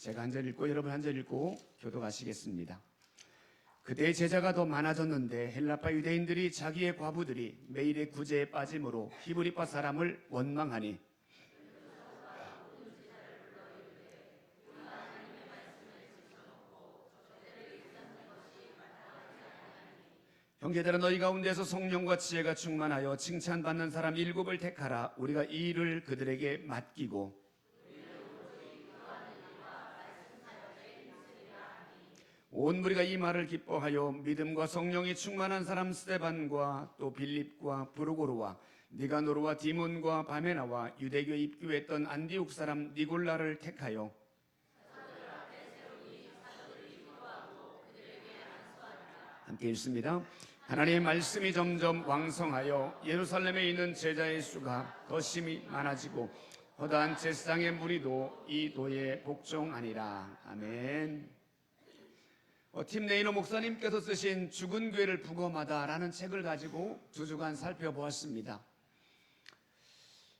제가 한 절 읽고 여러분 한 절 읽고 교독하시겠습니다. 그때 제자가 더 많아졌는데 헬라파 유대인들이 자기의 과부들이 매일의 구제에 빠짐으로 히브리파 사람을 원망하니 형제들아 너희 가운데서 성령과 지혜가 충만하여 칭찬받는 사람 7을 택하라. 우리가 이 일을 그들에게 맡기고 온 무리가 이 말을 기뻐하여 믿음과 성령이 충만한 사람 스데반과 또 빌립과 브루고르와 니가노르와 디몬과 바메나와 유대교에 입교했던 안디옥 사람 니골라를 택하여 함께 읽습니다. 하나님의 말씀이 점점 왕성하여 예루살렘에 있는 제자의 수가 더 심히 많아지고 허다한 제사장의 무리도 이 도에 복종하니라. 아멘. 팀 네이너 목사님께서 쓰신 죽은 교회를 부검하다라는 책을 가지고 2주간 살펴보았습니다.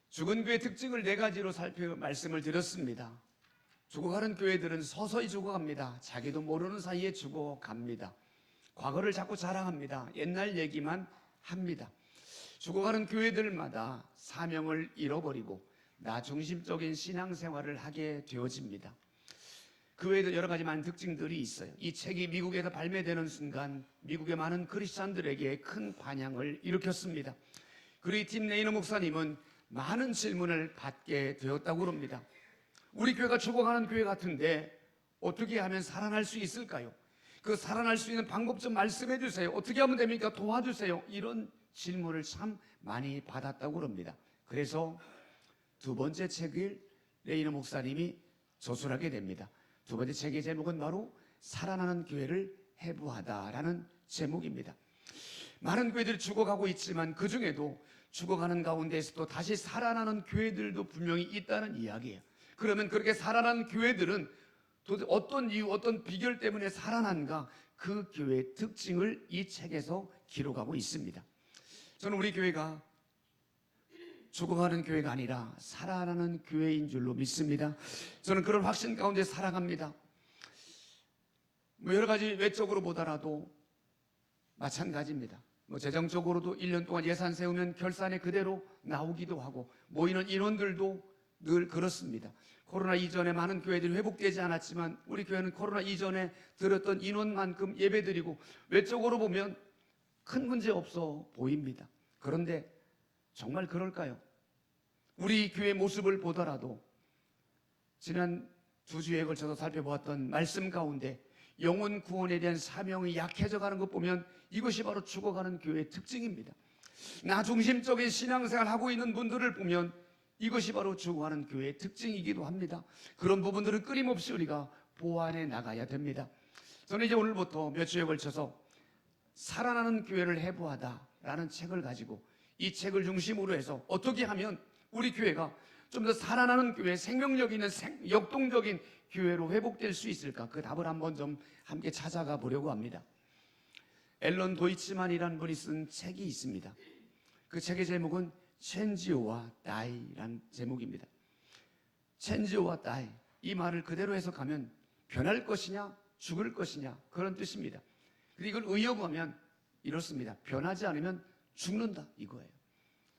죽은 교회 특징을 4가지로 말씀을 드렸습니다. 죽어가는 교회들은 서서히 죽어갑니다. 자기도 모르는 사이에 죽어갑니다. 과거를 자꾸 자랑합니다. 옛날 얘기만 합니다. 죽어가는 교회들마다 사명을 잃어버리고 나 중심적인 신앙생활을 하게 되어집니다. 그 외에도 여러 가지 많은 특징들이 있어요. 이 책이 미국에서 발매되는 순간 미국의 많은 크리스찬들에게 큰 반향을 일으켰습니다. 그리고 이 팀 네이너 목사님은 많은 질문을 받게 되었다고 합니다. 우리 교회가 죽어가는 교회 같은데 어떻게 하면 살아날 수 있을까요? 그 살아날 수 있는 방법 좀 말씀해 주세요. 어떻게 하면 됩니까? 도와주세요. 이런 질문을 참 많이 받았다고 합니다. 그래서 2번째 책을 네이너 목사님이 저술하게 됩니다. 2번째 책의 제목은 바로 살아나는 교회를 해부하다라는 제목입니다. 많은 교회들이 죽어가고 있지만 그 중에도 죽어가는 가운데에서도 다시 살아나는 교회들도 분명히 있다는 이야기예요. 그러면 그렇게 살아난 교회들은 도대체 어떤 이유, 어떤 비결 때문에 살아난가, 그 교회의 특징을 이 책에서 기록하고 있습니다. 저는 우리 교회가 죽어가는 교회가 아니라 살아나는 교회인 줄로 믿습니다. 저는 그런 확신 가운데 살아갑니다. 여러 가지 외적으로 보더라도 마찬가지입니다. 재정적으로도 1년 동안 예산 세우면 결산에 그대로 나오기도 하고 모이는 인원들도 늘 그렇습니다. 코로나 이전에 많은 교회들이 회복되지 않았지만 우리 교회는 코로나 이전에 들었던 인원만큼 예배드리고 외적으로 보면 큰 문제 없어 보입니다. 그런데 정말 그럴까요? 우리 교회 모습을 보더라도 지난 2주에 걸쳐서 살펴보았던 말씀 가운데 영혼 구원에 대한 사명이 약해져 가는 것 보면 이것이 바로 죽어가는 교회의 특징입니다. 나 중심적인 신앙생활 하고 있는 분들을 보면 이것이 바로 죽어가는 교회의 특징이기도 합니다. 그런 부분들은 끊임없이 우리가 보완해 나가야 됩니다. 저는 이제 오늘부터 몇 주에 걸쳐서 살아나는 교회를 해부하다라는 책을 가지고 이 책을 중심으로 해서 어떻게 하면 우리 교회가 좀 더 살아나는 교회, 생명력 있는 역동적인 교회로 회복될 수 있을까? 그 답을 한번 좀 함께 찾아가 보려고 합니다. 앨런 도이치만이라는 분이 쓴 책이 있습니다. 그 책의 제목은 Change or Die라는 제목입니다. Change or Die, 이 말을 그대로 해석하면 변할 것이냐 죽을 것이냐 그런 뜻입니다. 근데 이걸 의역하면 이렇습니다. 변하지 않으면 죽는다, 이거예요.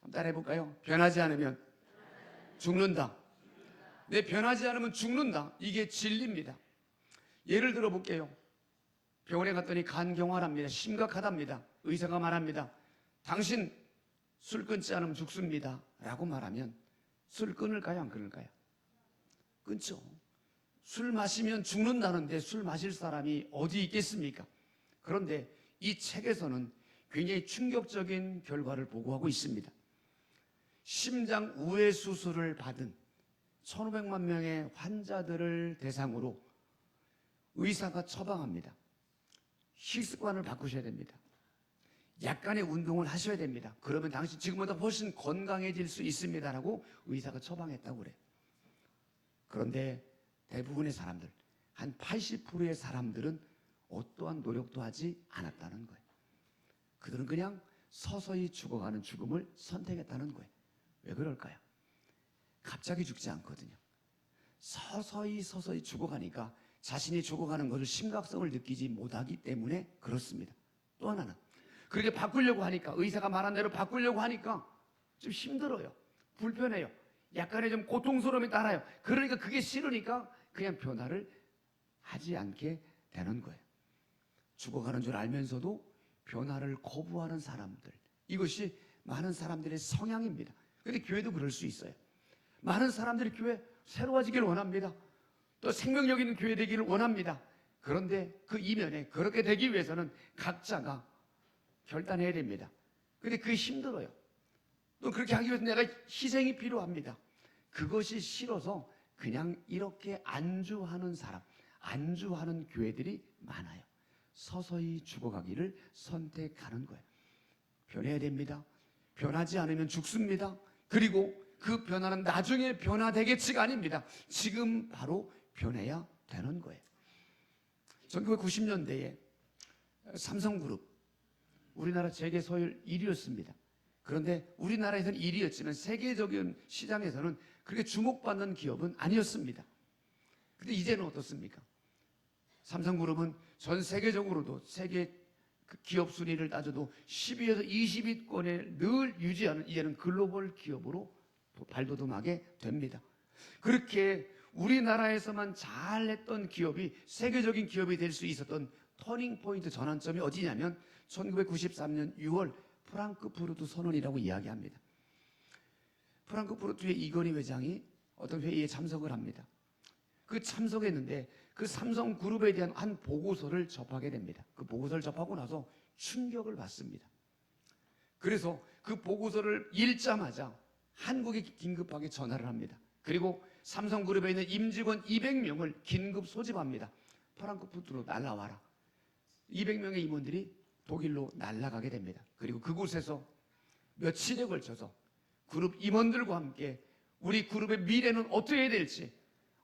한번 따라해 볼까요? 변하지 않으면 죽는다. 네, 변하지 않으면 죽는다. 이게 진리입니다. 예를 들어 볼게요. 병원에 갔더니 간경화랍니다. 심각하답니다. 의사가 말합니다. 당신 술 끊지 않으면 죽습니다 라고 말하면 술 끊을까요? 안 끊을까요? 끊죠. 술 마시면 죽는다는데 술 마실 사람이 어디 있겠습니까? 그런데 이 책에서는 굉장히 충격적인 결과를 보고하고 있습니다. 심장 우회 수술을 받은 1,500만 명의 환자들을 대상으로 의사가 처방합니다. 식습관을 바꾸셔야 됩니다. 약간의 운동을 하셔야 됩니다. 그러면 당신 지금보다 훨씬 건강해질 수 있습니다라고 의사가 처방했다고 그래요. 그런데 대부분의 사람들, 한 80%의 사람들은 어떠한 노력도 하지 않았다는 거예요. 그들은 그냥 서서히 죽어가는 죽음을 선택했다는 거예요. 왜 그럴까요? 갑자기 죽지 않거든요. 서서히 죽어가니까 자신이 죽어가는 것을 심각성을 느끼지 못하기 때문에 그렇습니다. 또 하나는 그렇게 바꾸려고 하니까, 의사가 말한 대로 바꾸려고 하니까 좀 힘들어요. 불편해요. 약간의 좀 고통스러움이 따라요. 그러니까 그게 싫으니까 그냥 변화를 하지 않게 되는 거예요. 죽어가는 줄 알면서도 변화를 거부하는 사람들, 이것이 많은 사람들의 성향입니다. 그런데 교회도 그럴 수 있어요. 많은 사람들이 교회 새로워지기를 원합니다. 또 생명력 있는 교회 되기를 원합니다. 그런데 그 이면에 그렇게 되기 위해서는 각자가 결단해야 됩니다. 그런데 그게 힘들어요. 또 그렇게 하기 위해서 내가 희생이 필요합니다. 그것이 싫어서 그냥 이렇게 안주하는 사람, 안주하는 교회들이 많아요. 서서히 죽어가기를 선택하는 거예요. 변해야 됩니다. 변하지 않으면 죽습니다. 그리고 그 변화는 나중에 변화되겠지가 아닙니다. 지금 바로 변해야 되는 거예요. 1990년대에 삼성그룹, 우리나라 재계 서열 1위였습니다. 그런데 우리나라에서는 1위였지만 세계적인 시장에서는 그렇게 주목받는 기업은 아니었습니다. 그런데 이제는 어떻습니까? 삼성그룹은 전 세계적으로도 세계 기업 순위를 따져도 10위에서 20위권에 늘 유지하는, 이제는 글로벌 기업으로 발돋움하게 됩니다. 그렇게 우리나라에서만 잘했던 기업이 세계적인 기업이 될 수 있었던 터닝포인트, 전환점이 어디냐면 1993년 6월 프랑크푸르트 선언이라고 이야기합니다. 프랑크푸르트의 이건희 회장이 어떤 회의에 참석을 합니다. 그 참석했는데 그 삼성그룹에 대한 한 보고서를 접하게 됩니다. 그 보고서를 접하고 나서 충격을 받습니다. 그래서 그 보고서를 읽자마자 한국에 긴급하게 전화를 합니다. 그리고 삼성그룹에 있는 임직원 200명을 긴급 소집합니다. 프랑크푸르트로 날아와라. 200명의 임원들이 독일로 날아가게 됩니다. 그리고 그곳에서 며칠에 걸쳐서 그룹 임원들과 함께 우리 그룹의 미래는 어떻게 해야 될지,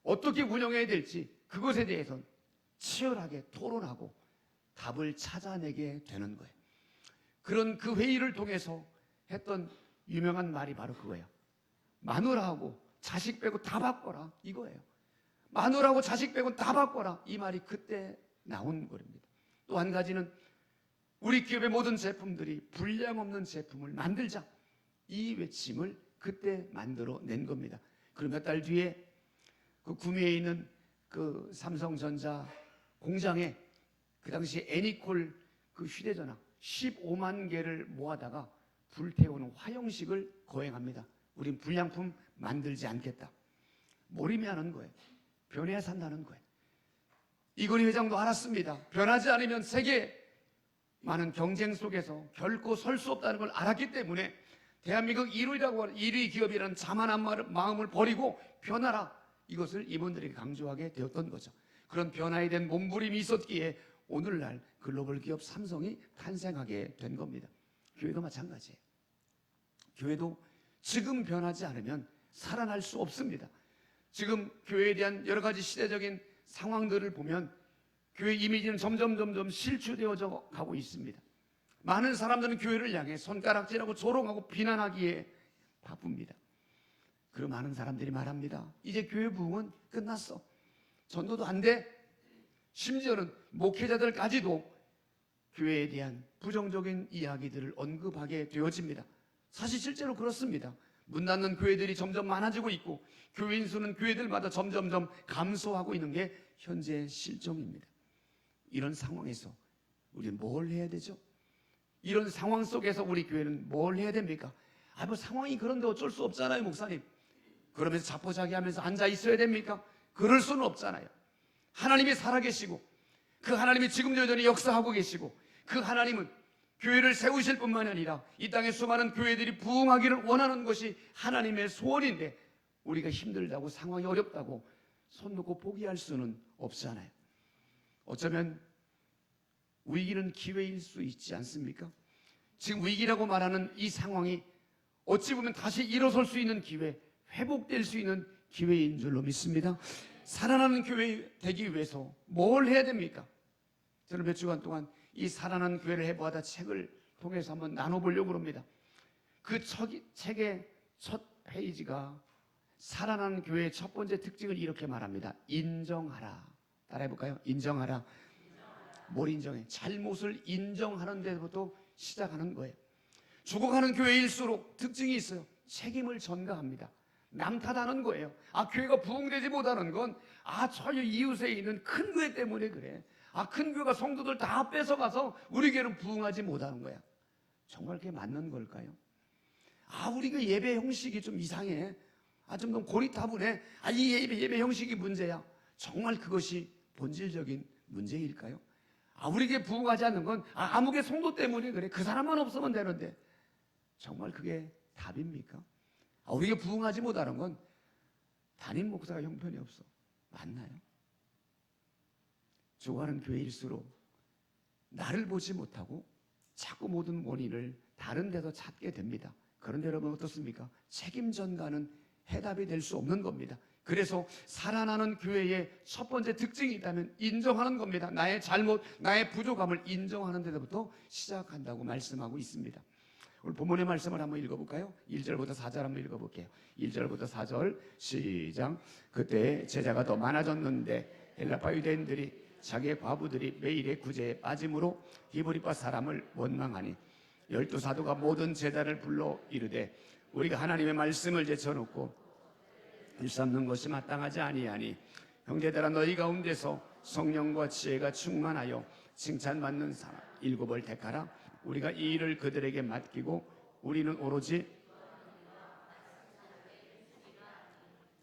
어떻게 운영해야 될지, 그것에 대해서 치열하게 토론하고 답을 찾아내게 되는 거예요. 그런 그 회의를 통해서 했던 유명한 말이 바로 그거예요. 마누라하고 자식 빼고 다 바꿔라, 이거예요. 마누라하고 자식 빼고 다 바꿔라, 이 말이 그때 나온 겁니다. 또 한 가지는 우리 기업의 모든 제품들이 불량 없는 제품을 만들자, 이 외침을 그때 만들어낸 겁니다. 그리고 몇 달 뒤에 그 구미에 있는 그 삼성전자 공장에 그 당시 애니콜 그 휴대전화 15만 개를 모아다가 불태우는 화형식을 거행합니다. 우린 불량품 만들지 않겠다. 몰입하는 거예요. 변해야 산다는 거예요. 이건희 회장도 알았습니다. 변하지 않으면 세계 많은 경쟁 속에서 결코 설 수 없다는 걸 알았기 때문에 대한민국 1위라고 하는 1위 기업이라는 자만한 마음을 버리고 변하라, 이것을 임원들에게 강조하게 되었던 거죠. 그런 변화에 대한 몸부림이 있었기에 오늘날 글로벌 기업 삼성이 탄생하게 된 겁니다. 교회도 마찬가지예요. 교회도 지금 변하지 않으면 살아날 수 없습니다. 지금 교회에 대한 여러 가지 시대적인 상황들을 보면 교회 이미지는 점점 실추되어져 가고 있습니다. 많은 사람들은 교회를 향해 손가락질하고 조롱하고 비난하기에 바쁩니다. 그리고 많은 사람들이 말합니다. 이제 교회 부흥은 끝났어. 전도도 안 돼. 심지어는 목회자들까지도 교회에 대한 부정적인 이야기들을 언급하게 되어집니다. 사실 실제로 그렇습니다. 문 닫는 교회들이 점점 많아지고 있고 교인 수는 교회들마다 점점 감소하고 있는 게 현재 실정입니다. 이런 상황에서 우리는 뭘 해야 되죠? 이런 상황 속에서 우리 교회는 뭘 해야 됩니까? 뭐 상황이 그런데 어쩔 수 없잖아요, 목사님. 그러면서 자포자기하면서 앉아 있어야 됩니까? 그럴 수는 없잖아요. 하나님이 살아계시고 그 하나님이 지금도 여전히 역사하고 계시고 그 하나님은 교회를 세우실 뿐만 아니라 이 땅의 수많은 교회들이 부흥하기를 원하는 것이 하나님의 소원인데 우리가 힘들다고, 상황이 어렵다고 손 놓고 포기할 수는 없잖아요. 어쩌면 위기는 기회일 수 있지 않습니까? 지금 위기라고 말하는 이 상황이 어찌 보면 다시 일어설 수 있는 기회, 회복될 수 있는 기회인 줄로 믿습니다. 살아나는 교회 되기 위해서 뭘 해야 됩니까? 저는 몇 주간 동안 이 살아나는 교회를 해보아다 책을 통해서 한번 나눠보려고 합니다. 그 책의 첫 페이지가 살아나는 교회의 첫 번째 특징을 이렇게 말합니다. 인정하라. 따라해볼까요? 인정하라. 뭘 인정해? 잘못을 인정하는 데부터 시작하는 거예요. 죽어가는 교회일수록 특징이 있어요. 책임을 전가합니다. 남 탓하는 거예요. 교회가 부흥되지 못하는 건 저 이웃에 있는 큰 교회 때문에 그래. 큰 교회가 성도들 다 뺏어가서 우리 교회는 부흥하지 못하는 거야. 정말 그게 맞는 걸까요? 우리 교회 예배 형식이 좀 이상해. 좀 너무 고리타분해. 이 예배 형식이 문제야. 정말 그것이 본질적인 문제일까요? 우리 교회 부흥하지 않는 건 아무 개 성도 때문에 그래. 그 사람만 없으면 되는데 정말 그게 답입니까? 우리 교회 부흥하지 못하는 건 담임 목사가 형편이 없어. 맞나요? 죽어가는 교회일수록 나를 보지 못하고 자꾸 모든 원인을 다른 데서 찾게 됩니다. 그런데 여러분 어떻습니까? 책임 전가는 해답이 될 수 없는 겁니다. 그래서 살아나는 교회의 첫 번째 특징이 있다면 인정하는 겁니다. 나의 잘못, 나의 부족함을 인정하는 데부터 시작한다고 말씀하고 있습니다. 오늘 본문의 말씀을 한번 읽어볼까요? 1절부터 4절 한번 읽어볼게요. 1절부터 4절 시작. 그때 제자가 더 많아졌는데 헬라파 유대인들이 자기의 과부들이 매일의 구제에 빠짐으로 히브리파 사람을 원망하니 12사도가 모든 제자를 불러 이르되 우리가 하나님의 말씀을 제쳐놓고 일삼는 것이 마땅하지 아니하니 형제들아 너희 가운데서 성령과 지혜가 충만하여 칭찬받는 사람 7을 택하라. 우리가 이 일을 그들에게 맡기고 우리는 오로지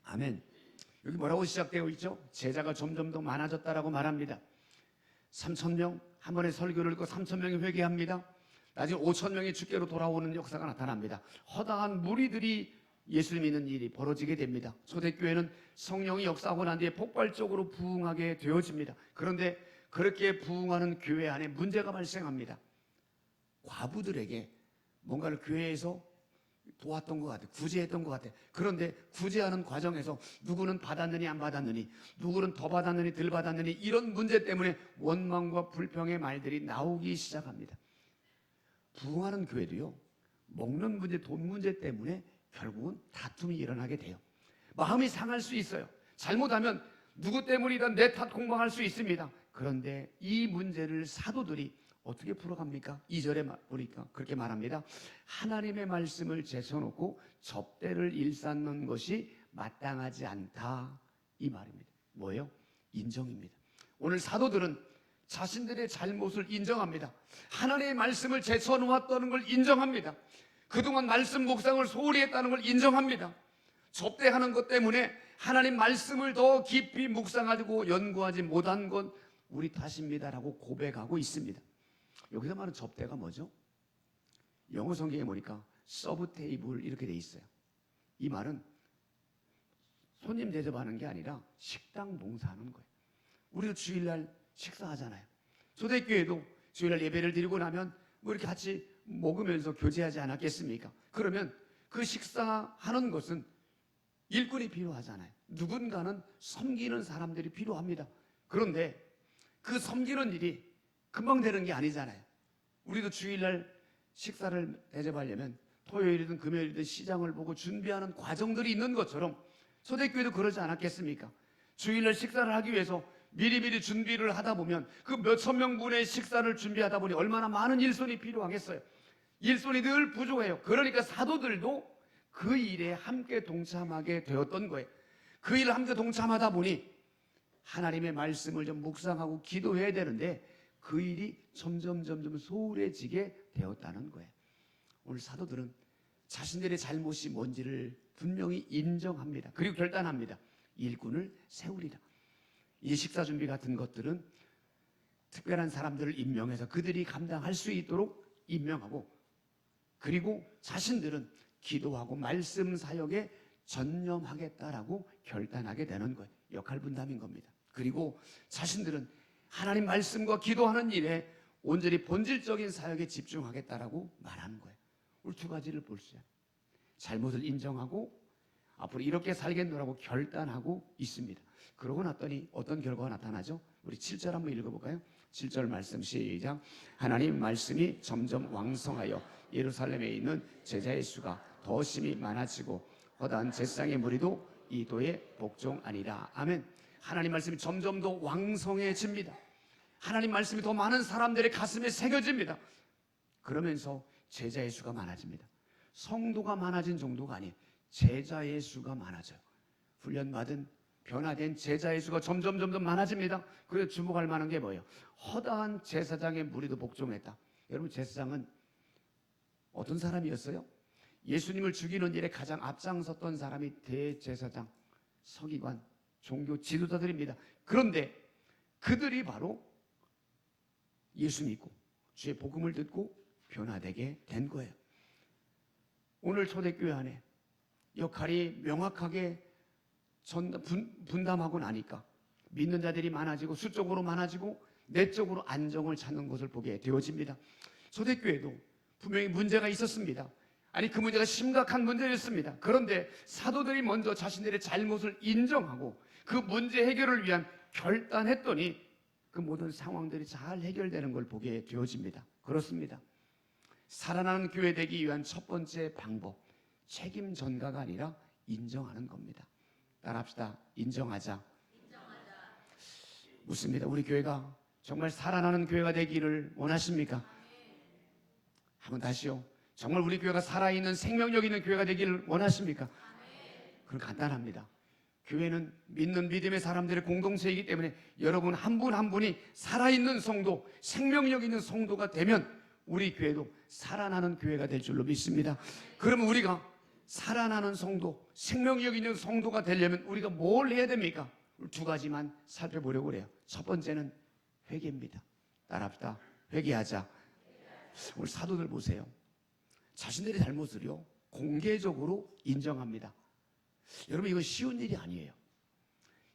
아멘. 여기 뭐라고 시작되어 있죠? 제자가 점점 더 많아졌다라고 말합니다. 3,000명 한 번에 설교를 듣고 3,000명이 회개합니다. 나중에 5,000명이 주께로 돌아오는 역사가 나타납니다. 허다한 무리들이 예수 믿는 일이 벌어지게 됩니다. 초대교회는 성령이 역사하고 난 뒤에 폭발적으로 부흥하게 되어집니다. 그런데 그렇게 부흥하는 교회 안에 문제가 발생합니다. 과부들에게 뭔가를 교회에서 도왔던 것 같아요. 구제했던 것 같아요. 그런데 구제하는 과정에서 누구는 받았느니 안 받았느니, 누구는 더 받았느니 덜 받았느니 이런 문제 때문에 원망과 불평의 말들이 나오기 시작합니다. 부흥하는 교회도요, 먹는 문제, 돈 문제 때문에 결국은 다툼이 일어나게 돼요. 마음이 상할 수 있어요. 잘못하면 누구 때문이든 내 탓 공방할 수 있습니다. 그런데 이 문제를 사도들이 어떻게 풀어갑니까? 2절에 보니까 그렇게 말합니다. 하나님의 말씀을 제쳐놓고 접대를 일삼는 것이 마땅하지 않다, 이 말입니다. 뭐예요? 인정입니다. 오늘 사도들은 자신들의 잘못을 인정합니다. 하나님의 말씀을 제쳐놓았다는 걸 인정합니다. 그동안 말씀 묵상을 소홀히 했다는 걸 인정합니다. 접대하는 것 때문에 하나님 말씀을 더 깊이 묵상하고 연구하지 못한 건 우리 탓입니다라고 고백하고 있습니다. 여기서 말하는 접대가 뭐죠? 영어 성경에 보니까 서브 테이블 이렇게 돼 있어요. 이 말은 손님 대접하는 게 아니라 식당 봉사하는 거예요. 우리도 주일날 식사하잖아요. 초대교회도 주일날 예배를 드리고 나면 이렇게 같이 먹으면서 교제하지 않았겠습니까? 그러면 그 식사하는 것은 일꾼이 필요하잖아요. 누군가는 섬기는 사람들이 필요합니다. 그런데 그 섬기는 일이 금방 되는 게 아니잖아요. 우리도 주일날 식사를 대접하려면 토요일이든 금요일이든 시장을 보고 준비하는 과정들이 있는 것처럼 초대교회도 그러지 않았겠습니까? 주일날 식사를 하기 위해서 미리미리 준비를 하다 보면 그 몇천 명분의 식사를 준비하다 보니 얼마나 많은 일손이 필요하겠어요. 일손이 늘 부족해요. 그러니까 사도들도 그 일에 함께 동참하게 되었던 거예요. 그 일을 함께 동참하다 보니 하나님의 말씀을 좀 묵상하고 기도해야 되는데 그 일이 점점 소홀해지게 되었다는 거예요. 오늘 사도들은 자신들의 잘못이 뭔지를 분명히 인정합니다. 그리고 결단합니다. 일꾼을 세우리라. 이 식사 준비 같은 것들은 특별한 사람들을 임명해서 그들이 감당할 수 있도록 임명하고, 그리고 자신들은 기도하고 말씀 사역에 전념하겠다라고 결단하게 되는 거예요. 역할 분담인 겁니다. 그리고 자신들은 하나님 말씀과 기도하는 일에 온전히 본질적인 사역에 집중하겠다라고 말하는 거예요. 오늘 두 가지를 볼 수 있어요. 잘못을 인정하고 앞으로 이렇게 살겠노라고 결단하고 있습니다. 그러고 났더니 어떤 결과가 나타나죠? 우리 7절 한번 읽어볼까요? 7절 말씀 시작. 하나님 말씀이 점점 왕성하여 예루살렘에 있는 제자의 수가 더 심히 많아지고 허다한 제사장의 무리도 이 도에 복종하니라. 아멘. 하나님 말씀이 점점 더 왕성해집니다. 하나님 말씀이 더 많은 사람들의 가슴에 새겨집니다. 그러면서 제자의 수가 많아집니다. 성도가 많아진 정도가 아니에요. 제자의 수가 많아져요. 훈련받은 변화된 제자의 수가 점점 많아집니다. 그래서 주목할 만한 게 뭐예요? 허다한 제사장의 무리도 복종했다. 여러분, 제사장은 어떤 사람이었어요? 예수님을 죽이는 일에 가장 앞장섰던 사람이 대제사장, 서기관, 종교 지도자들입니다. 그런데 그들이 바로 예수 믿고 주의 복음을 듣고 변화되게 된 거예요. 오늘 초대교회 안에 역할이 명확하게 분담하고 나니까 믿는 자들이 많아지고 수적으로 많아지고 내적으로 안정을 찾는 것을 보게 되어집니다. 초대교회도 분명히 문제가 있었습니다. 아니, 그 문제가 심각한 문제였습니다. 그런데 사도들이 먼저 자신들의 잘못을 인정하고 그 문제 해결을 위한 결단했더니 그 모든 상황들이 잘 해결되는 걸 보게 되어집니다. 그렇습니다. 살아나는 교회 되기 위한 첫 번째 방법, 책임 전가가 아니라 인정하는 겁니다. 따라합시다. 인정하자. 묻습니다. 우리 교회가 정말 살아나는 교회가 되기를 원하십니까? 한번 다시요. 정말 우리 교회가 살아있는 생명력 있는 교회가 되기를 원하십니까? 그건 간단합니다. 교회는 믿는 믿음의 사람들의 공동체이기 때문에 여러분 한 분 한 분이 살아있는 성도, 생명력 있는 성도가 되면 우리 교회도 살아나는 교회가 될 줄로 믿습니다. 그러면 우리가 살아나는 성도, 생명력 있는 성도가 되려면 우리가 뭘 해야 됩니까? 두 가지만 살펴보려고 그래요. 첫 번째는 회개입니다. 따라합시다. 회개하자. 오늘 사도들 보세요. 자신들의 잘못을요 공개적으로 인정합니다. 여러분, 이거 쉬운 일이 아니에요.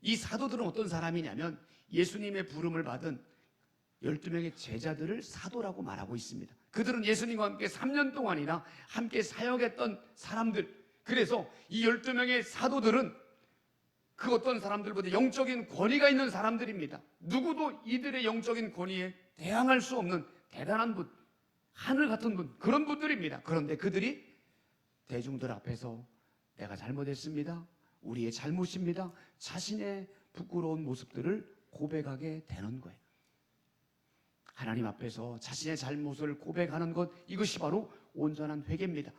이 사도들은 어떤 사람이냐면 예수님의 부름을 받은 12명의 제자들을 사도라고 말하고 있습니다. 그들은 예수님과 함께 3년 동안이나 함께 사역했던 사람들. 그래서 이 12명의 사도들은 그 어떤 사람들보다 영적인 권위가 있는 사람들입니다. 누구도 이들의 영적인 권위에 대항할 수 없는 대단한 분, 하늘 같은 분, 그런 분들입니다. 그런데 그들이 대중들 앞에서 내가 잘못했습니다, 우리의 잘못입니다, 자신의 부끄러운 모습들을 고백하게 되는 거예요. 하나님 앞에서 자신의 잘못을 고백하는 것, 이것이 바로 온전한 회개입니다.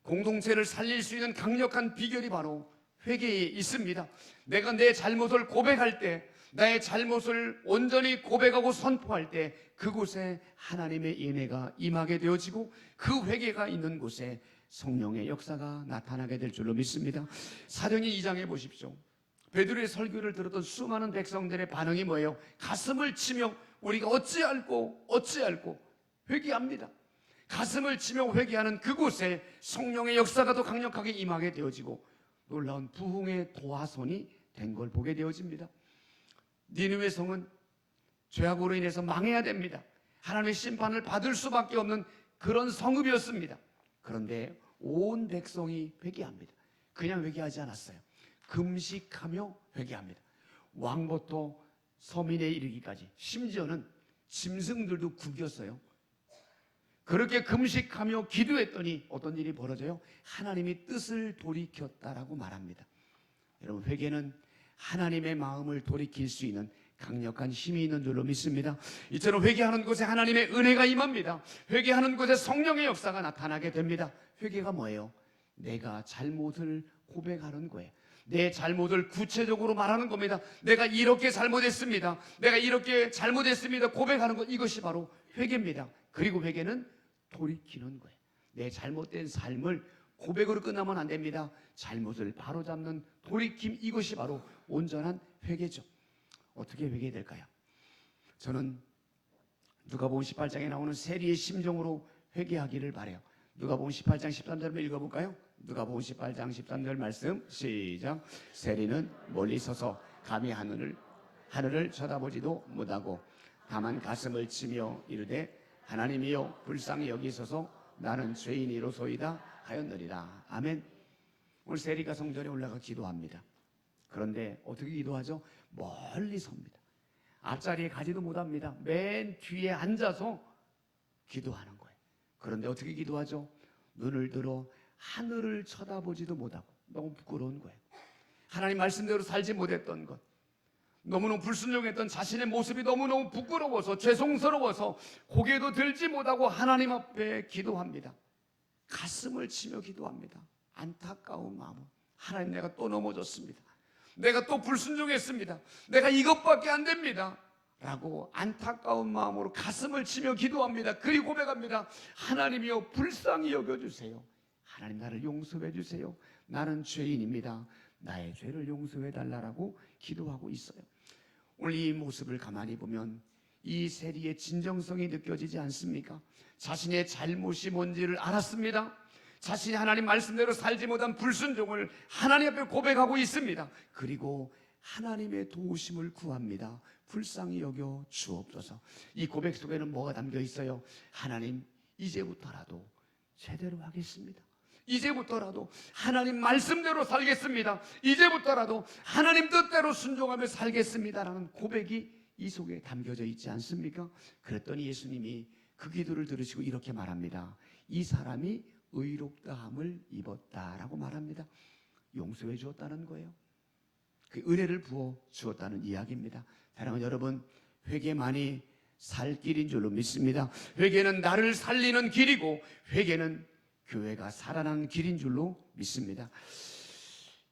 공동체를 살릴 수 있는 강력한 비결이 바로 회개에 있습니다. 내가 내 잘못을 고백할 때, 나의 잘못을 온전히 고백하고 선포할 때 그곳에 하나님의 은혜가 임하게 되어지고 그 회개가 있는 곳에 성령의 역사가 나타나게 될 줄로 믿습니다. 사도행전 2장에 보십시오. 베드로의 설교를 들었던 수많은 백성들의 반응이 뭐예요? 가슴을 치며 우리가 어찌할꼬 회개합니다. 가슴을 치며 회개하는 그곳에 성령의 역사가 더 강력하게 임하게 되어지고 놀라운 부흥의 도화선이 된 걸 보게 되어집니다. 니느웨 성은 죄악으로 인해서 망해야 됩니다. 하나님의 심판을 받을 수밖에 없는 그런 성읍이었습니다. 그런데 온 백성이 회개합니다. 그냥 회개하지 않았어요. 금식하며 회개합니다. 왕부터 서민에 이르기까지, 심지어는 짐승들도 굶겼어요. 그렇게 금식하며 기도했더니 어떤 일이 벌어져요? 하나님이 뜻을 돌이켰다라고 말합니다. 여러분, 회개는 하나님의 마음을 돌이킬 수 있는 강력한 힘이 있는 줄로 믿습니다. 이처럼 회개하는 곳에 하나님의 은혜가 임합니다. 회개하는 곳에 성령의 역사가 나타나게 됩니다. 회개가 뭐예요? 내가 잘못을 고백하는 거예요. 내 잘못을 구체적으로 말하는 겁니다. 내가 이렇게 잘못했습니다, 내가 이렇게 잘못했습니다 고백하는 것, 이것이 바로 회개입니다. 그리고 회개는 돌이키는 거예요. 내 잘못된 삶을 고백으로 끝나면 안 됩니다. 잘못을 바로잡는 돌이킴, 이것이 바로 온전한 회개죠. 어떻게 회개될까요? 저는 누가복음 18장에 나오는 세리의 심정으로 회개하기를 바라요. 누가복음 18장 13절을 읽어볼까요? 누가복음 18장 13절 말씀 시작. 세리는 멀리 서서 감히 하늘을 쳐다보지도 못하고 다만 가슴을 치며 이르되 하나님이여 불쌍히 여기소서 나는 죄인이로소이다 하였느니라. 아멘. 오늘 세리가 성전에 올라가 기도합니다. 그런데 어떻게 기도하죠? 멀리 섭니다. 앞자리에 가지도 못합니다. 맨 뒤에 앉아서 기도하는 거예요. 그런데 어떻게 기도하죠? 눈을 들어 하늘을 쳐다보지도 못하고 너무 부끄러운 거예요. 하나님 말씀대로 살지 못했던 것, 너무너무 불순종했던 자신의 모습이 너무너무 부끄러워서 죄송스러워서 고개도 들지 못하고 하나님 앞에 기도합니다. 가슴을 치며 기도합니다. 안타까운 마음으로, 하나님, 내가 또 넘어졌습니다. 내가 또 불순종했습니다. 내가 이것밖에 안 됩니다 라고 안타까운 마음으로 가슴을 치며 기도합니다. 그리고 고백합니다. 하나님이여, 불쌍히 여겨주세요. 하나님, 나를 용서해 주세요. 나는 죄인입니다. 나의 죄를 용서해 달라고 기도하고 있어요. 오늘 이 모습을 가만히 보면 이 세리의 진정성이 느껴지지 않습니까? 자신의 잘못이 뭔지를 알았습니다. 자신이 하나님 말씀대로 살지 못한 불순종을 하나님 앞에 고백하고 있습니다. 그리고 하나님의 도우심을 구합니다. 불쌍히 여겨 주옵소서. 이 고백 속에는 뭐가 담겨 있어요? 하나님, 이제부터라도 제대로 하겠습니다. 이제부터라도 하나님 말씀대로 살겠습니다. 이제부터라도 하나님 뜻대로 순종하며 살겠습니다라는 고백이 이 속에 담겨져 있지 않습니까? 그랬더니 예수님이 그 기도를 들으시고 이렇게 말합니다. 이 사람이 의롭다함을 입었다라고 말합니다. 용서해 주었다는 거예요. 그 은혜를 부어 주었다는 이야기입니다. 사랑하는 여러분, 회개만이 살 길인 줄로 믿습니다. 회개는 나를 살리는 길이고, 회개는 교회가 살아나는 길인 줄로 믿습니다.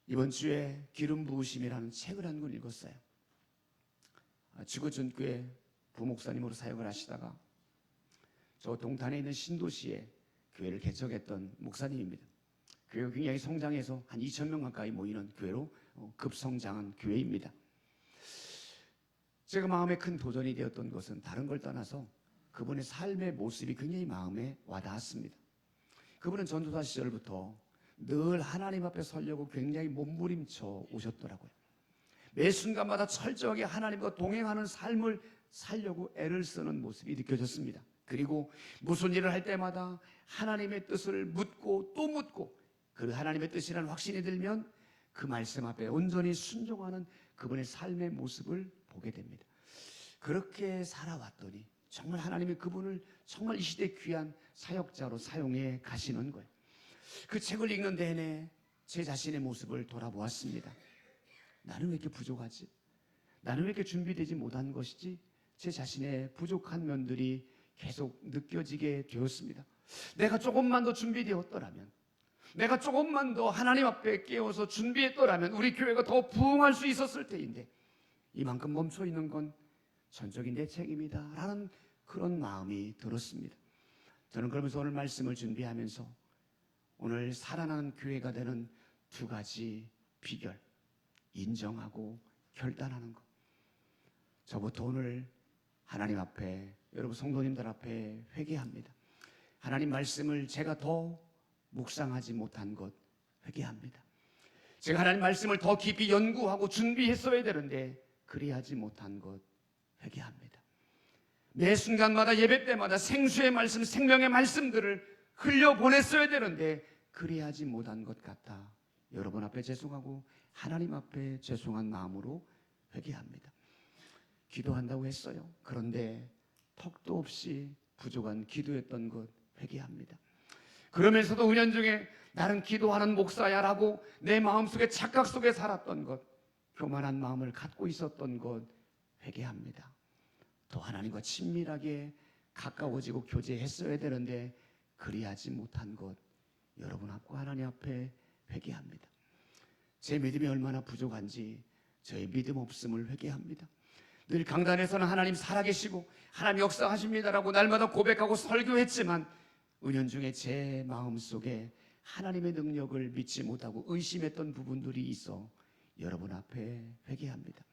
이번 주에 기름 부으심이라는 책을 한 권 읽었어요. 지구촌교회 부목사님으로 사역을 하시다가 저 동탄에 있는 신도시에 교회를 개척했던 목사님입니다. 교회가 굉장히 성장해서 한 2,000명 가까이 모이는 교회로 급성장한 교회입니다. 제가 마음에 큰 도전이 되었던 것은 다른 걸 떠나서 그분의 삶의 모습이 굉장히 마음에 와닿았습니다. 그분은 전도사 시절부터 늘 하나님 앞에 서려고 굉장히 몸부림쳐 오셨더라고요. 매 순간마다 철저하게 하나님과 동행하는 삶을 살려고 애를 쓰는 모습이 느껴졌습니다. 그리고 무슨 일을 할 때마다 하나님의 뜻을 묻고 또 묻고, 그 하나님의 뜻이라는 확신이 들면 그 말씀 앞에 온전히 순종하는 그분의 삶의 모습을 보게 됩니다. 그렇게 살아왔더니 정말 하나님이 그분을 정말 이 시대 귀한 사역자로 사용해 가시는 거예요. 그 책을 읽는 내내 제 자신의 모습을 돌아보았습니다. 나는 왜 이렇게 부족하지? 나는 왜 이렇게 준비되지 못한 것이지? 제 자신의 부족한 면들이 계속 느껴지게 되었습니다. 내가 조금만 더 준비되었더라면, 내가 조금만 더 하나님 앞에 깨어서 준비했더라면 우리 교회가 더 부흥할 수 있었을 테인데, 이만큼 멈춰 있는 건 전적인 내 책임이다 라는 그런 마음이 들었습니다. 저는 그러면서 오늘 말씀을 준비하면서 오늘 살아나는 교회가 되는 두 가지 비결, 인정하고 결단하는 것. 저부터 오늘 하나님 앞에, 여러분 성도님들 앞에 회개합니다. 하나님 말씀을 제가 더 묵상하지 못한 것 회개합니다. 제가 하나님 말씀을 더 깊이 연구하고 준비했어야 되는데 그리하지 못한 것 회개합니다. 매 순간마다 예배 때마다 생수의 말씀, 생명의 말씀들을 흘려보냈어야 되는데 그리하지 못한 것 같아 여러분 앞에 죄송하고 하나님 앞에 죄송한 마음으로 회개합니다. 기도한다고 했어요. 그런데 턱도 없이 부족한 기도했던 것 회개합니다. 그러면서도 은연중에 나는 기도하는 목사야라고 내 마음속에 착각 속에 살았던 것, 교만한 마음을 갖고 있었던 것 회개합니다. 또 하나님과 친밀하게 가까워지고 교제했어야 되는데 그리하지 못한 것 여러분 앞과 하나님 앞에 회개합니다. 제 믿음이 얼마나 부족한지 저의 믿음 없음을 회개합니다. 늘 강단에서는 하나님 살아계시고 하나님 역사하십니다라고 날마다 고백하고 설교했지만 은연중에 제 마음속에 하나님의 능력을 믿지 못하고 의심했던 부분들이 있어 여러분 앞에 회개합니다.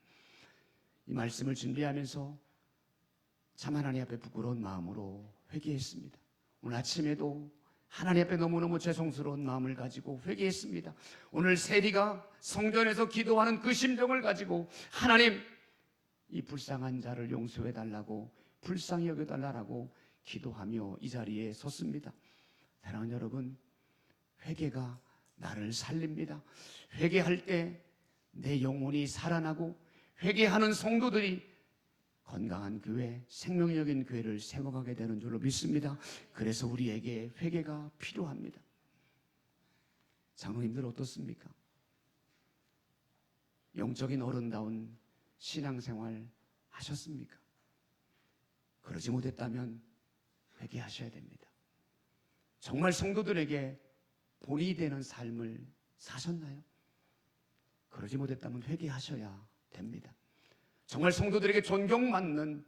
이 말씀을 준비하면서 참 하나님 앞에 부끄러운 마음으로 회개했습니다. 오늘 아침에도 하나님 앞에 너무너무 죄송스러운 마음을 가지고 회개했습니다. 오늘 세리가 성전에서 기도하는 그 심정을 가지고 하나님, 이 불쌍한 자를 용서해 달라고, 불쌍히 여겨 달라고 기도하며 이 자리에 섰습니다. 사랑하는 여러분, 회개가 나를 살립니다. 회개할 때 내 영혼이 살아나고 회개하는 성도들이 건강한 교회, 생명력인 교회를 세워가게 되는 줄로 믿습니다. 그래서 우리에게 회개가 필요합니다. 장로님들 어떻습니까? 영적인 어른다운 신앙생활 하셨습니까? 그러지 못했다면 회개하셔야 됩니다. 정말 성도들에게 본이 되는 삶을 사셨나요? 그러지 못했다면 회개하셔야 됩니다. 정말 성도들에게 존경받는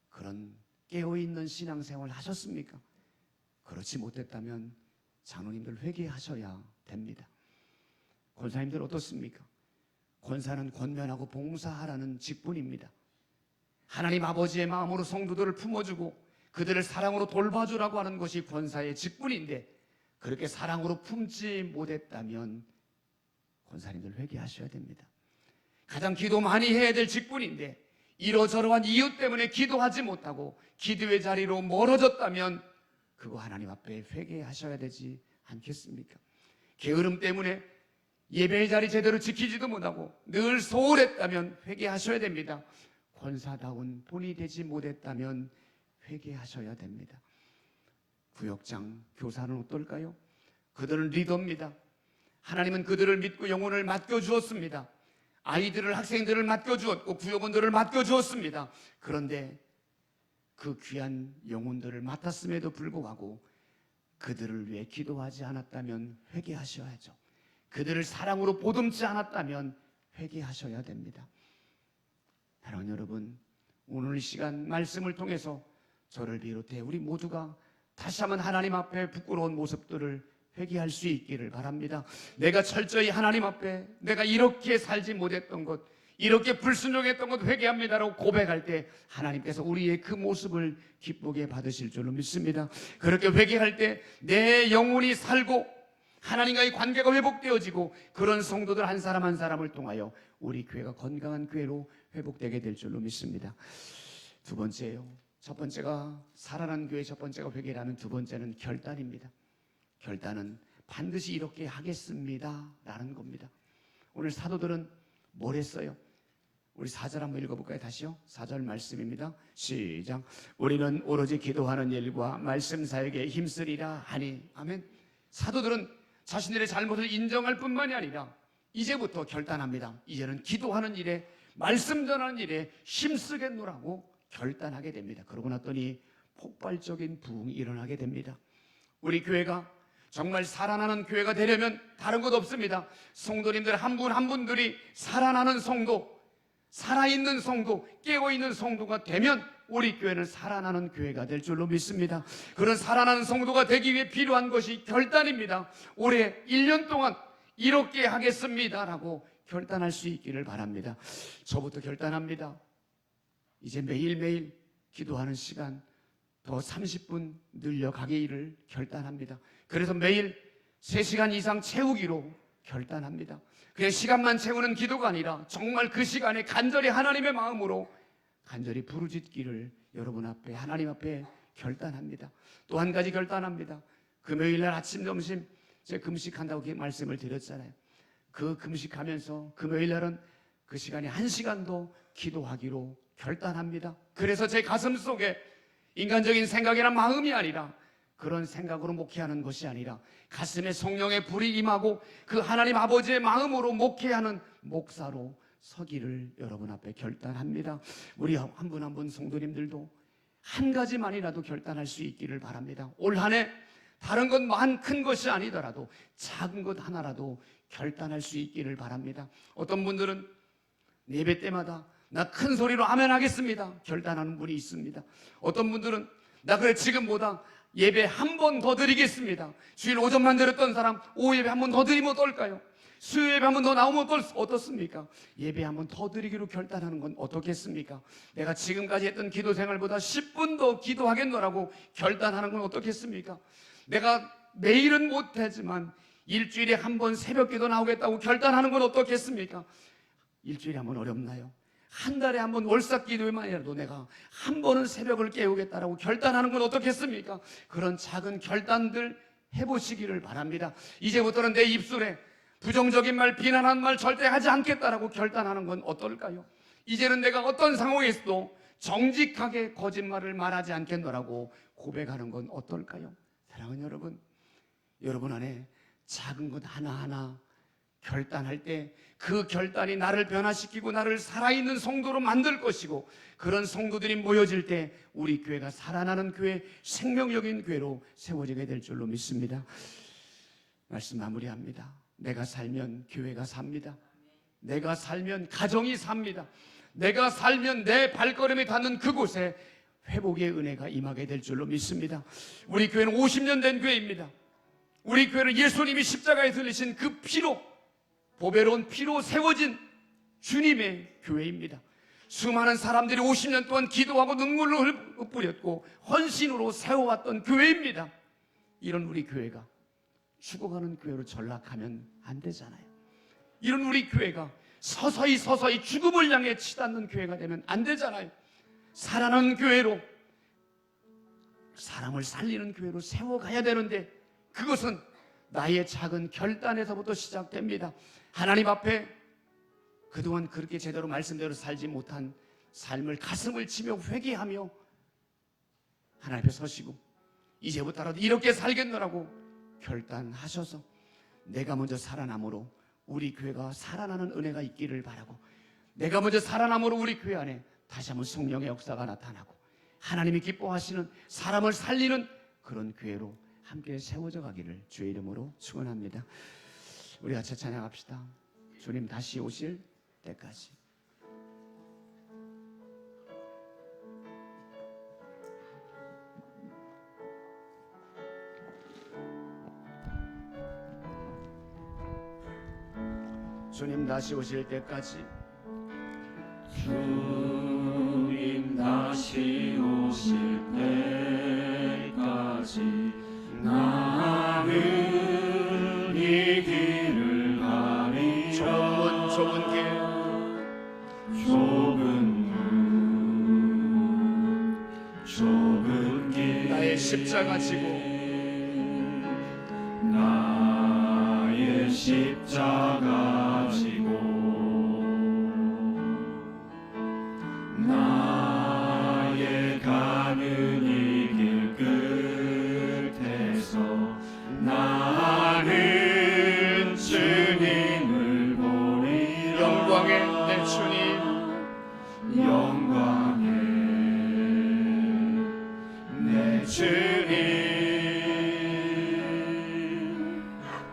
그런 깨어있는 신앙생활 하셨습니까? 그렇지 못했다면 장로님들 회개하셔야 됩니다. 권사님들 어떻습니까? 권사는 권면하고 봉사하라는 직분입니다. 하나님 아버지의 마음으로 성도들을 품어주고 그들을 사랑으로 돌봐주라고 하는 것이 권사의 직분인데 그렇게 사랑으로 품지 못했다면 권사님들 회개하셔야 됩니다. 가장 기도 많이 해야 될 직분인데 이러저러한 이유 때문에 기도하지 못하고 기도의 자리로 멀어졌다면 그거 하나님 앞에 회개하셔야 되지 않겠습니까? 게으름 때문에 예배의 자리 제대로 지키지도 못하고 늘 소홀했다면 회개하셔야 됩니다. 권사다운 본이 되지 못했다면 회개하셔야 됩니다. 구역장, 교사는 어떨까요? 그들은 리더입니다. 하나님은 그들을 믿고 영혼을 맡겨주었습니다. 아이들을, 학생들을 맡겨주었고 구역원들을 맡겨주었습니다. 그런데 그 귀한 영혼들을 맡았음에도 불구하고 그들을 위해 기도하지 않았다면 회개하셔야죠. 그들을 사랑으로 보듬지 않았다면 회개하셔야 됩니다. 사랑하는 여러분, 오늘 이 시간 말씀을 통해서 저를 비롯해 우리 모두가 다시 한번 하나님 앞에 부끄러운 모습들을 회개할 수 있기를 바랍니다. 내가 철저히 하나님 앞에 내가 이렇게 살지 못했던 것, 이렇게 불순종했던 것 회개합니다라고 고백할 때 하나님께서 우리의 그 모습을 기쁘게 받으실 줄로 믿습니다. 그렇게 회개할 때 내 영혼이 살고 하나님과의 관계가 회복되어지고 그런 성도들 한 사람 한 사람을 통하여 우리 교회가 건강한 교회로 회복되게 될 줄로 믿습니다. 두 번째요. 첫 번째가 살아난 교회, 첫 번째가 회개라면 두 번째는 결단입니다. 결단은 반드시 이렇게 하겠습니다 라는 겁니다. 오늘 사도들은 뭘 했어요? 우리 4절 한번 읽어볼까요? 다시요. 4절 말씀입니다. 시작. 우리는 오로지 기도하는 일과 말씀 사역에 힘쓰리라 하니. 아멘. 사도들은 자신들의 잘못을 인정할 뿐만이 아니라 이제부터 결단합니다. 이제는 기도하는 일에, 말씀 전하는 일에 힘쓰겠노라고 결단하게 됩니다. 그러고 났더니 폭발적인 부흥이 일어나게 됩니다. 우리 교회가 정말 살아나는 교회가 되려면 다른 것 없습니다. 성도님들 한 분 한 분들이 살아나는 성도, 살아있는 성도, 깨어있는 성도가 되면 우리 교회는 살아나는 교회가 될 줄로 믿습니다. 그런 살아나는 성도가 되기 위해 필요한 것이 결단입니다. 올해 1년 동안 이렇게 하겠습니다라고 결단할 수 있기를 바랍니다. 저부터 결단합니다. 이제 매일매일 기도하는 시간 더 30분 늘려가기를 결단합니다. 그래서 매일 3시간 이상 채우기로 결단합니다. 그냥 시간만 채우는 기도가 아니라 정말 그 시간에 간절히 하나님의 마음으로 간절히 부르짖기를 여러분 앞에, 하나님 앞에 결단합니다. 또 한 가지 결단합니다. 금요일날 아침 점심 제가 금식한다고 말씀을 드렸잖아요. 그 금식하면서 금요일날은 그 시간에 1시간도 기도하기로 결단합니다. 그래서 제 가슴 속에 인간적인 생각이나 마음이 아니라 그런 생각으로 목회하는 것이 아니라 가슴에 성령의 불이 임하고 그 하나님 아버지의 마음으로 목회하는 목사로 서기를 여러분 앞에 결단합니다. 우리 한 분 한 분 성도님들도 한 가지만이라도 결단할 수 있기를 바랍니다. 올 한 해 다른 것 큰 것이 아니더라도 작은 것 하나라도 결단할 수 있기를 바랍니다. 어떤 분들은 예배 때마다 나 큰 소리로 아멘 하겠습니다 결단하는 분이 있습니다. 어떤 분들은 나 그래 지금보다 예배 한 번 더 드리겠습니다. 주일 오전만 드렸던 사람 오후 예배 한 번 더 드리면 어떨까요? 수요 예배 한 번 더 나오면 어떻습니까? 예배 한 번 더 드리기로 결단하는 건 어떻겠습니까? 내가 지금까지 했던 기도 생활보다 10분 더 기도하겠노라고 결단하는 건 어떻겠습니까? 내가 매일은 못하지만 일주일에 한 번 새벽 기도 나오겠다고 결단하는 건 어떻겠습니까? 일주일에 한 번 어렵나요? 한 달에 한 번 월삭 기도만이라도 내가 한 번은 새벽을 깨우겠다라고 결단하는 건 어떻겠습니까? 그런 작은 결단들 해보시기를 바랍니다. 이제부터는 내 입술에 부정적인 말, 비난하는 말 절대 하지 않겠다라고 결단하는 건 어떨까요? 이제는 내가 어떤 상황에서도 정직하게 거짓말을 말하지 않겠노라고 고백하는 건 어떨까요? 사랑하는 여러분, 여러분 안에 작은 것 하나하나 결단할 때 그 결단이 나를 변화시키고 나를 살아있는 성도로 만들 것이고, 그런 성도들이 모여질 때 우리 교회가 살아나는 교회, 생명력인 교회로 세워지게 될 줄로 믿습니다. 말씀 마무리합니다. 내가 살면 교회가 삽니다. 내가 살면 가정이 삽니다. 내가 살면 내 발걸음이 닿는 그곳에 회복의 은혜가 임하게 될 줄로 믿습니다. 우리 교회는 50년 된 교회입니다. 우리 교회는 예수님이 십자가에 흘리신 그 피로, 보배로운 피로 세워진 주님의 교회입니다. 수많은 사람들이 50년 동안 기도하고 눈물을 흩뿌렸고 헌신으로 세워왔던 교회입니다. 이런 우리 교회가 죽어가는 교회로 전락하면 안 되잖아요. 이런 우리 교회가 서서히 죽음을 향해 치닫는 교회가 되면 안 되잖아요. 살아나는 교회로, 사람을 살리는 교회로 세워가야 되는데, 그것은 나의 작은 결단에서부터 시작됩니다. 하나님 앞에 그동안 그렇게 제대로 말씀대로 살지 못한 삶을 가슴을 치며 회개하며 하나님 앞에 서시고, 이제부터라도 이렇게 살겠노라고 결단하셔서 내가 먼저 살아남으로 우리 교회가 살아나는 은혜가 있기를 바라고, 내가 먼저 살아남으로 우리 교회 안에 다시 한번 성령의 역사가 나타나고 하나님이 기뻐하시는, 사람을 살리는 그런 교회로 함께 세워져 가기를 주의 이름으로 축원합니다. 우리 같이 찬양합시다. 주님 다시 오실 때까지. 주님 다시 오실 때까지. 주님 다시 오실 때까지 나는 이 길을 가리라. 좁은 길, 좁은 길, 나의 십자가 지고, 나의 십자가 지고, 나의 가는 이 길 끝에서 나는 주님을 보리라. 영광의 내 주님, 영광의 내 주님,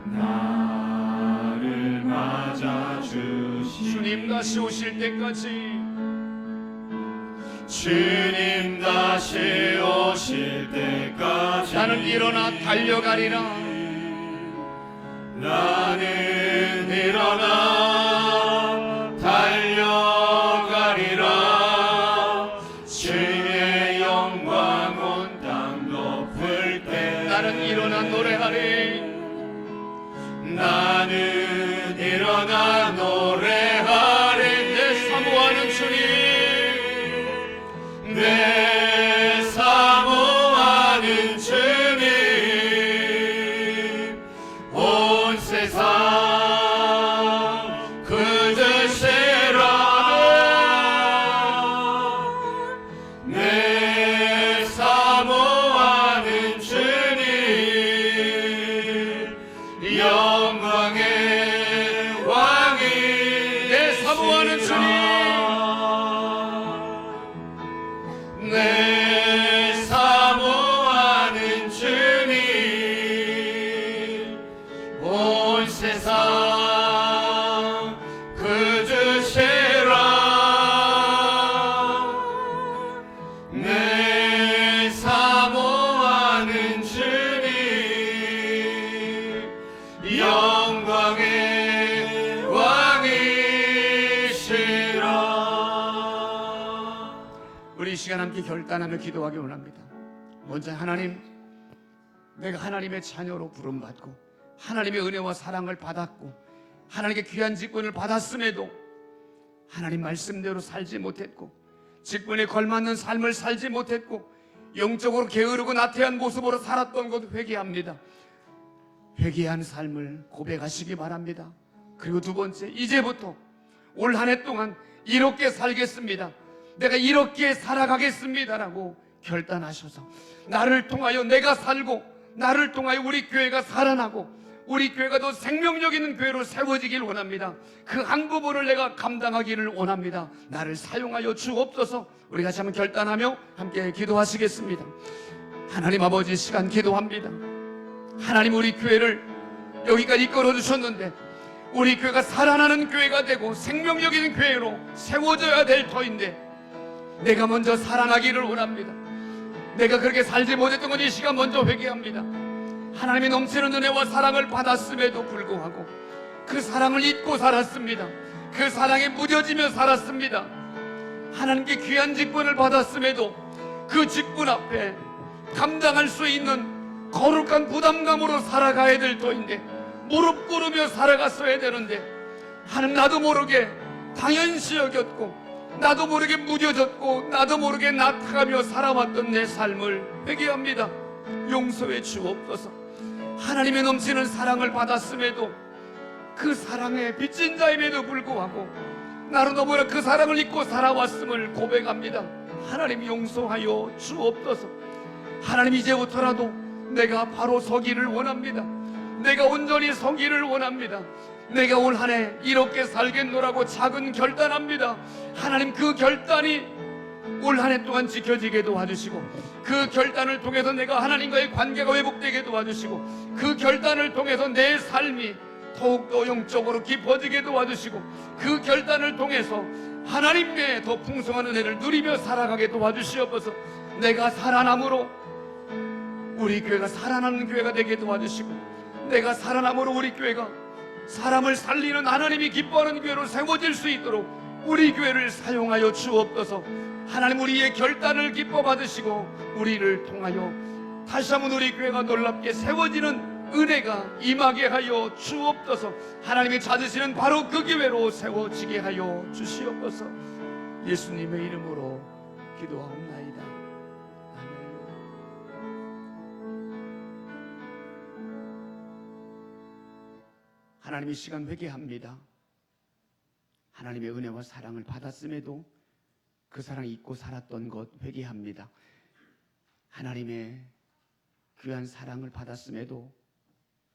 나를 맞아주시. 주님 다시 오실 때까지. 주님 다시 오실 때까지 나는 일어나 달려가리라. 나는 일어나 달려가리라. 주의 영광 온 땅 덮을 때 나는 일어나 노래하리. 나는 일어나 노래하리. 내 사모하는 주님, 내 사모하는 주님, 온 세상 그드시라. 내 사모하는 주님, 영광의 왕이 내 사모하는 주님, 내 사모하는 주님, 온 세상 그드시라. 내 사모하는 주님, 영광의 왕이시라. 우리 이 시간 함께 결단하며 기도하기 원합니다. 먼저 하나님, 내가 하나님의 자녀로 부름받고 하나님의 은혜와 사랑을 받았고 하나님께 귀한 직분을 받았음에도 하나님 말씀대로 살지 못했고 직분에 걸맞는 삶을 살지 못했고 영적으로 게으르고 나태한 모습으로 살았던 것 회개합니다. 회개한 삶을 고백하시기 바랍니다. 그리고 두 번째, 이제부터 올 한 해 동안 이렇게 살겠습니다. 내가 이렇게 살아가겠습니다라고 결단하셔서 나를 통하여 내가 살고 나를 통하여 우리 교회가 살아나고 우리 교회가 더 생명력 있는 교회로 세워지길 원합니다. 그 한 부분을 내가 감당하기를 원합니다. 나를 사용하여 주옵소서. 우리 같이 한번 결단하며 함께 기도하시겠습니다. 하나님 아버지, 시간 기도합니다. 하나님, 우리 교회를 여기까지 이끌어 주셨는데 우리 교회가 살아나는 교회가 되고 생명력 있는 교회로 세워져야 될 터인데 내가 먼저 살아나기를 원합니다. 내가 그렇게 살지 못했던 건 이 시간 먼저 회개합니다. 하나님이 넘치는 은혜와 사랑을 받았음에도 불구하고 그 사랑을 잊고 살았습니다. 그 사랑에 무뎌지며 살았습니다. 하나님께 귀한 직분을 받았음에도 그 직분 앞에 감당할 수 있는 거룩한 부담감으로 살아가야 될 터인데 무릎 꿇으며 살아갔어야 되는데 하나님, 나도 모르게 당연시 여겼고 나도 모르게 무뎌졌고 나도 모르게 나타가며 살아왔던 내 삶을 회개합니다. 용서해 주옵소서. 하나님의 넘치는 사랑을 받았음에도 그 사랑에 빚진 자임에도 불구하고 나는 너무나 그 사랑을 잊고 살아왔음을 고백합니다. 하나님, 용서하여 주옵소서. 하나님, 이제부터라도 내가 바로 서기를 원합니다. 내가 온전히 서기를 원합니다. 내가 올 한 해 이렇게 살겠노라고 작은 결단합니다. 하나님, 그 결단이 올 한 해 동안 지켜지게 도와주시고 그 결단을 통해서 내가 하나님과의 관계가 회복되게 도와주시고 그 결단을 통해서 내 삶이 더욱더 영적으로 깊어지게 도와주시고 그 결단을 통해서 하나님의 더 풍성한 은혜를 누리며 살아가게 도와주시옵소서. 내가 살아남으로 우리 교회가 살아나는 교회가 되게 도와주시고 내가 살아남으로 우리 교회가 사람을 살리는 하나님이 기뻐하는 교회로 세워질 수 있도록 우리 교회를 사용하여 주옵소서. 하나님, 우리의 결단을 기뻐 받으시고 우리를 통하여 다시 한번 우리 교회가 놀랍게 세워지는 은혜가 임하게 하여 주옵소서. 하나님이 찾으시는 바로 그 교회로 세워지게 하여 주시옵소서. 예수님의 이름으로 기도하옵나이다. 하나님, 이 시간 회개합니다. 하나님의 은혜와 사랑을 받았음에도 그 사랑 잊고 살았던 것 회개합니다. 하나님의 귀한 사랑을 받았음에도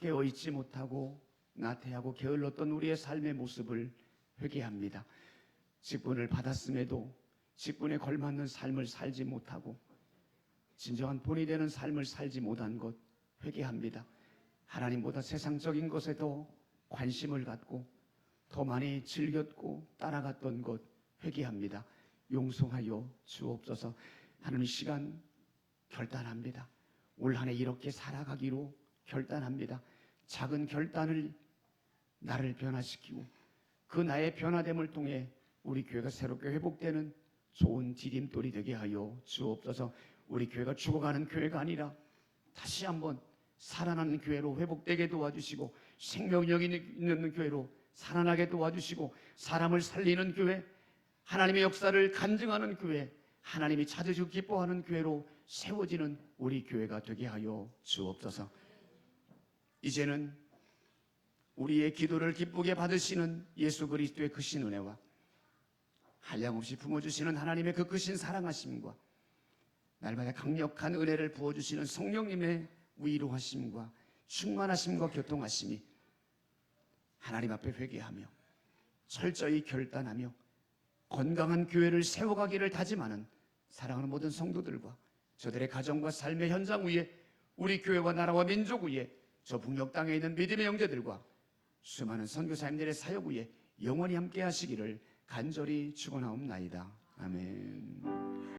깨어있지 못하고 나태하고 게을렀던 우리의 삶의 모습을 회개합니다. 직분을 받았음에도 직분에 걸맞는 삶을 살지 못하고 진정한 본이 되는 삶을 살지 못한 것 회개합니다. 하나님보다 세상적인 것에 더 관심을 갖고 더 많이 즐겼고 따라갔던 것 회개합니다. 용서하여 주옵소서. 하나님, 이 시간 결단합니다. 올 한 해 이렇게 살아가기로 결단합니다. 작은 결단을 나를 변화시키고 그 나의 변화됨을 통해 우리 교회가 새롭게 회복되는 좋은 디딤돌이 되게 하여 주옵소서. 우리 교회가 죽어가는 교회가 아니라 다시 한번 살아나는 교회로 회복되게 도와주시고 생명력이 있는 교회로 살아나게 도와주시고 사람을 살리는 교회, 하나님의 역사를 간증하는 교회, 하나님이 찾으시고 기뻐하는 교회로 세워지는 우리 교회가 되게 하여 주옵소서. 이제는 우리의 기도를 기쁘게 받으시는 예수 그리스도의 크신 은혜와 한량없이 품어주시는 하나님의 그 크신 사랑하심과 날마다 강력한 은혜를 부어주시는 성령님의 위로하심과 충만하심과 교통하심이 하나님 앞에 회개하며 철저히 결단하며 건강한 교회를 세워가기를 다짐하는 사랑하는 모든 성도들과 저들의 가정과 삶의 현장 위에 우리 교회와 나라와 민족 위에 저 북녘 땅에 있는 믿음의 형제들과 수많은 선교사님들의 사역 위에 영원히 함께 하시기를 간절히 축원하옵나이다. 아멘.